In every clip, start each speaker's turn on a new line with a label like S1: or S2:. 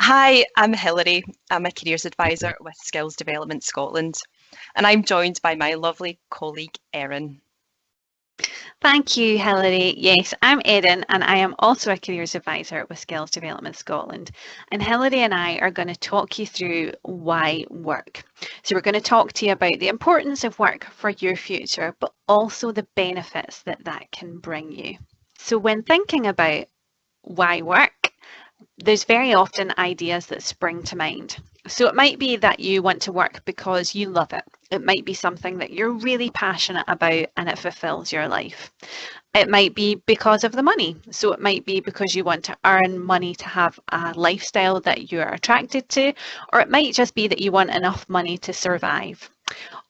S1: Hi, I'm Hilary. I'm a careers advisor with Skills Development Scotland, and I'm joined by my lovely colleague Erin.
S2: Thank you, Hilary. Yes, I'm Erin, and I am also a careers advisor with Skills Development Scotland. And Hilary and I are going to talk you through why work. So, we're going to talk to you about the importance of work for your future, but also the benefits that that can bring you. So, when thinking about why work, there's very often ideas that spring to mind. So it might be that you want to work because you love it. It might be something that you're really passionate about and it fulfills your life. It might be because of the money. So it might be because you want to earn money to have a lifestyle that you're attracted to, or it might just be that you want enough money to survive.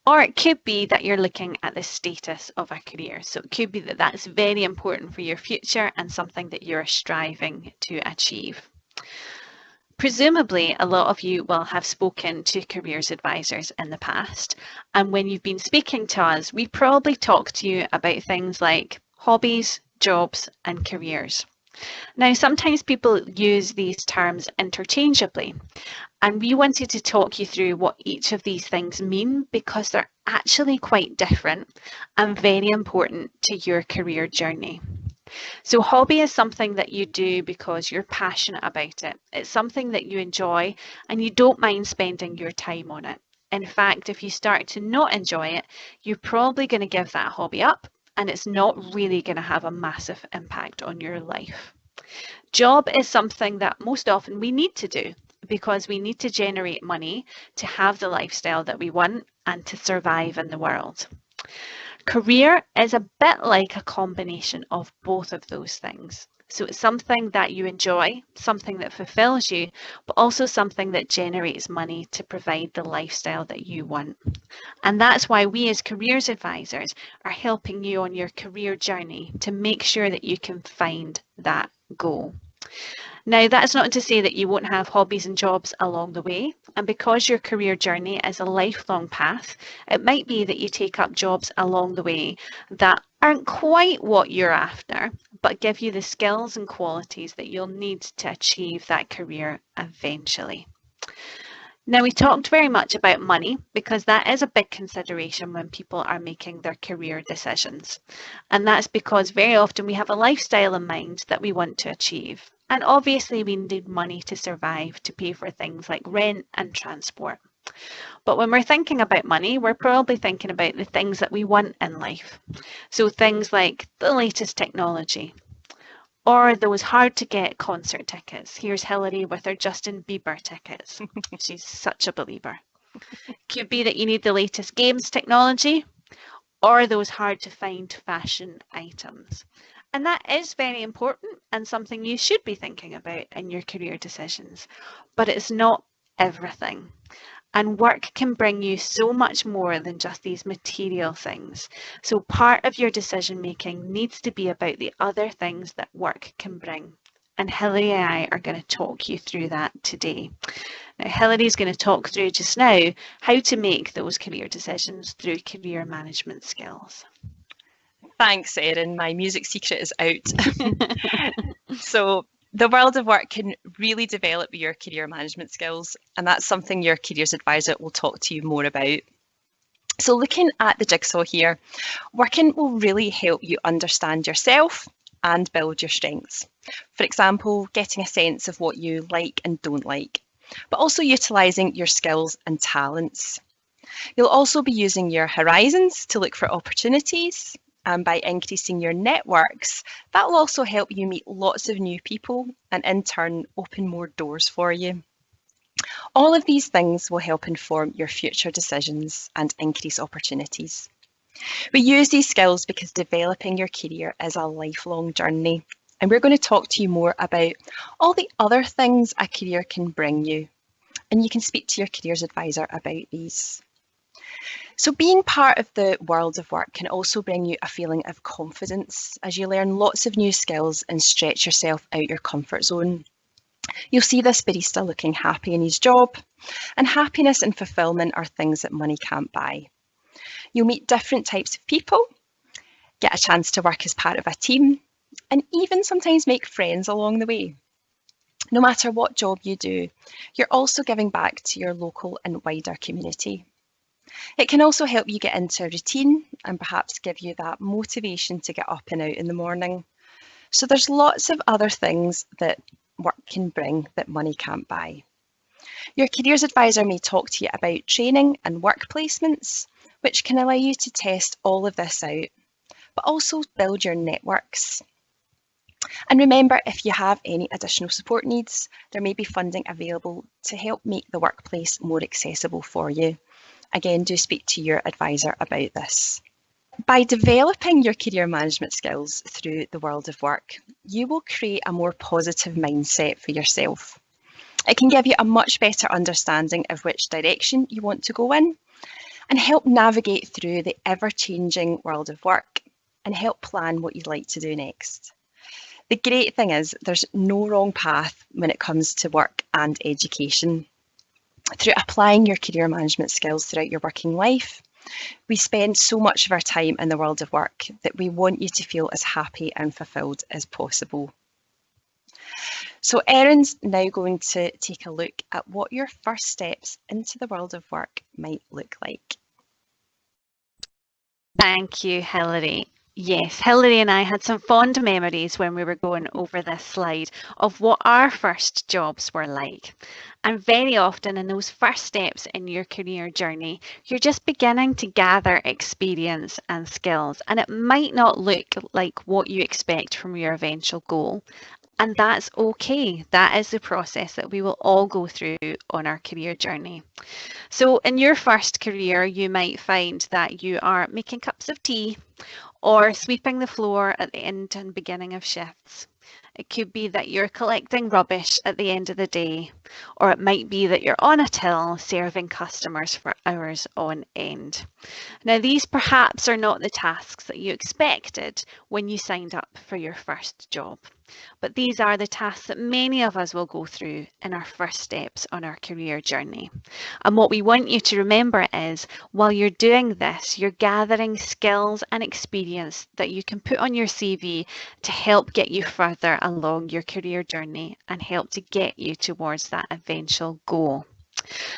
S2: Or it could be that you're looking at the status of a career. So it could be that that's very important for your future and something that you're striving to achieve. Presumably, a lot of you will have spoken to careers advisors in the past. And when you've been speaking to us, we probably talked to you about things like hobbies, jobs, and careers. Now, sometimes people use these terms interchangeably, and we wanted to talk you through what each of these things mean because they're actually quite different and very important to your career journey. So, hobby is something that you do because you're passionate about it. It's something that you enjoy and you don't mind spending your time on it. In fact, if you start to not enjoy it, you're probably going to give that hobby up and it's not really going to have a massive impact on your life. Job is something that most often we need to do because we need to generate money to have the lifestyle that we want and to survive in the world. Career is a bit like a combination of both of those things. So it's something that you enjoy, something that fulfills you, but also something that generates money to provide the lifestyle that you want. And that's why we as careers advisors are helping you on your career journey to make sure that you can find that goal. Now, that's not to say that you won't have hobbies and jobs along the way. And because your career journey is a lifelong path, it might be that you take up jobs along the way that aren't quite what you're after, but give you the skills and qualities that you'll need to achieve that career eventually. Now, we talked very much about money because that is a big consideration when people are making their career decisions. And that's because very often we have a lifestyle in mind that we want to achieve. And obviously, we need money to survive to pay for things like rent and transport. But when we're thinking about money, we're probably thinking about the things that we want in life. So things like the latest technology, or those hard to get concert tickets. Here's Hilary with her Justin Bieber tickets. She's such a believer. Could be that you need the latest games technology or those hard to find fashion items. And that is very important and something you should be thinking about in your career decisions. But it's not everything. And work can bring you so much more than just these material things. So part of your decision making needs to be about the other things that work can bring. And Hilary and I are going to talk you through that today. Now, Hilary's going to talk through just now how to make those career decisions through career management skills.
S1: Thanks, Erin. My music secret is out. So, the world of work can really develop your career management skills, and that's something your careers advisor will talk to you more about. So, looking at the jigsaw here, working will really help you understand yourself and build your strengths. For example, getting a sense of what you like and don't like, but also utilising your skills and talents. You'll also be using your horizons to look for opportunities, and by increasing your networks, that will also help you meet lots of new people and in turn open more doors for you. All of these things will help inform your future decisions and increase opportunities. We use these skills because developing your career is a lifelong journey, and we're going to talk to you more about all the other things a career can bring you, and you can speak to your careers advisor about these. So being part of the world of work can also bring you a feeling of confidence as you learn lots of new skills and stretch yourself out your comfort zone. You'll see this barista looking happy in his job, and happiness and fulfillment are things that money can't buy. You'll meet different types of people, get a chance to work as part of a team, and even sometimes make friends along the way. No matter what job you do, you're also giving back to your local and wider community. It can also help you get into a routine and perhaps give you that motivation to get up and out in the morning. So there's lots of other things that work can bring that money can't buy. Your careers advisor may talk to you about training and work placements, which can allow you to test all of this out, but also build your networks. And remember, if you have any additional support needs, there may be funding available to help make the workplace more accessible for you. Again, do speak to your advisor about this. By developing your career management skills through the world of work, you will create a more positive mindset for yourself. It can give you a much better understanding of which direction you want to go in and help navigate through the ever-changing world of work and help plan what you'd like to do next. The great thing is there's no wrong path when it comes to work and education. Through applying your career management skills throughout your working life, we spend so much of our time in the world of work that we want you to feel as happy and fulfilled as possible. So Erin's now going to take a look at what your first steps into the world of work might look like.
S2: Thank you, Hilary. Yes, Hilary and I had some fond memories when we were going over this slide of what our first jobs were like. And very often in those first steps in your career journey, you're just beginning to gather experience and skills, and it might not look like what you expect from your eventual goal. And that's okay. That is the process that we will all go through on our career journey. So in your first career, you might find that you are making cups of tea or sweeping the floor at the end and beginning of shifts. It could be that you're collecting rubbish at the end of the day, or it might be that you're on a till serving customers for hours on end. Now, these perhaps are not the tasks that you expected when you signed up for your first job, but these are the tasks that many of us will go through in our first steps on our career journey. And what we want you to remember is, while you're doing this, you're gathering skills and experience that you can put on your CV to help get you further along your career journey and help to get you towards that eventual goal.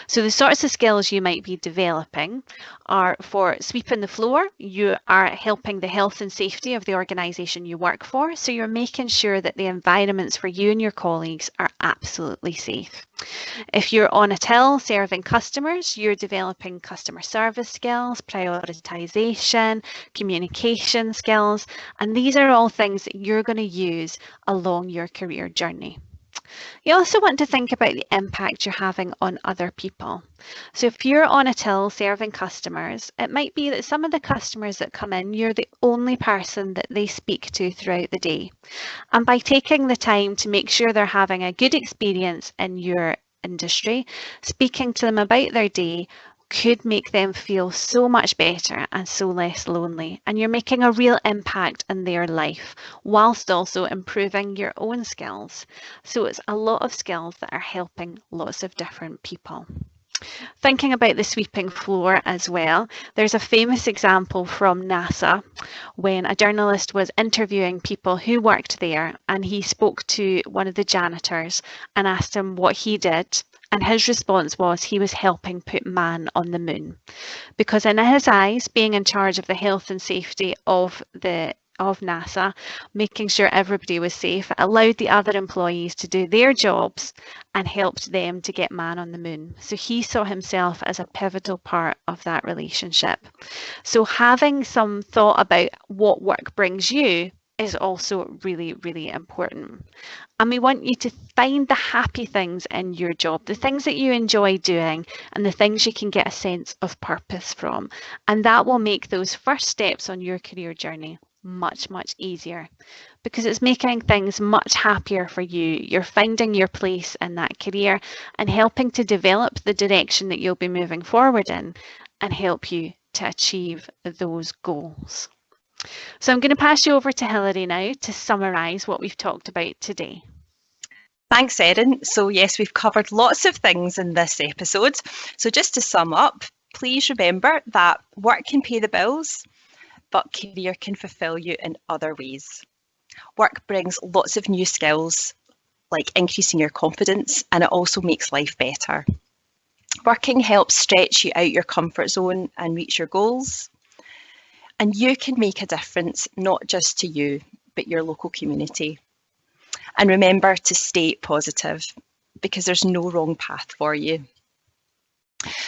S2: So the sorts of skills you might be developing are for sweeping the floor. You are helping the health and safety of the organisation you work for. So you're making sure that the environments for you and your colleagues are absolutely safe. If you're on a till serving customers, you're developing customer service skills, prioritisation, communication skills, and these are all things that you're going to use along your career journey. You also want to think about the impact you're having on other people. So if you're on a till serving customers, it might be that some of the customers that come in, you're the only person that they speak to throughout the day. And by taking the time to make sure they're having a good experience in your industry, speaking to them about their day could make them feel so much better and so less lonely. And you're making a real impact in their life whilst also improving your own skills. So it's a lot of skills that are helping lots of different people. Thinking about the sweeping floor as well, there's a famous example from NASA when a journalist was interviewing people who worked there, and he spoke to one of the janitors and asked him what he did. And his response was he was helping put man on the moon, because in his eyes, being in charge of the health and safety of NASA, making sure everybody was safe, allowed the other employees to do their jobs and helped them to get man on the moon. So he saw himself as a pivotal part of that relationship. So having some thought about what work brings you is also really, really important. And we want you to find the happy things in your job, the things that you enjoy doing and the things you can get a sense of purpose from. And that will make those first steps on your career journey much, much easier, because it's making things much happier for you. You're finding your place in that career and helping to develop the direction that you'll be moving forward in and help you to achieve those goals. So I'm going to pass you over to Hilary now to summarise what we've talked about today.
S1: Thanks, Erin. So yes, we've covered lots of things in this episode. So just to sum up, please remember that work can pay the bills, but career can fulfill you in other ways. Work brings lots of new skills, like increasing your confidence, and it also makes life better. Working helps stretch you out your comfort zone and reach your goals. And you can make a difference, not just to you, but your local community. And remember to stay positive, because there's no wrong path for you.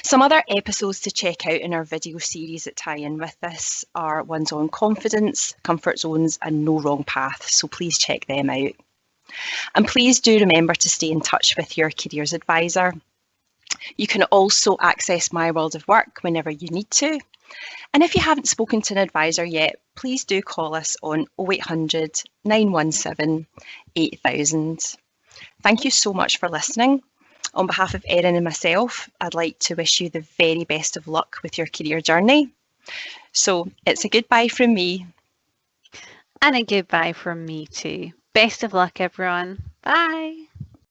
S1: Some other episodes to check out in our video series that tie in with this are ones on confidence, comfort zones, and no wrong path. So please check them out. And please do remember to stay in touch with your careers advisor. You can also access My World of Work whenever you need to. And if you haven't spoken to an advisor yet, please do call us on 0800 917 8000. Thank you so much for listening. On behalf of Erin and myself, I'd like to wish you the very best of luck with your career journey. So it's a goodbye from me.
S2: And a goodbye from me too. Best of luck, everyone. Bye.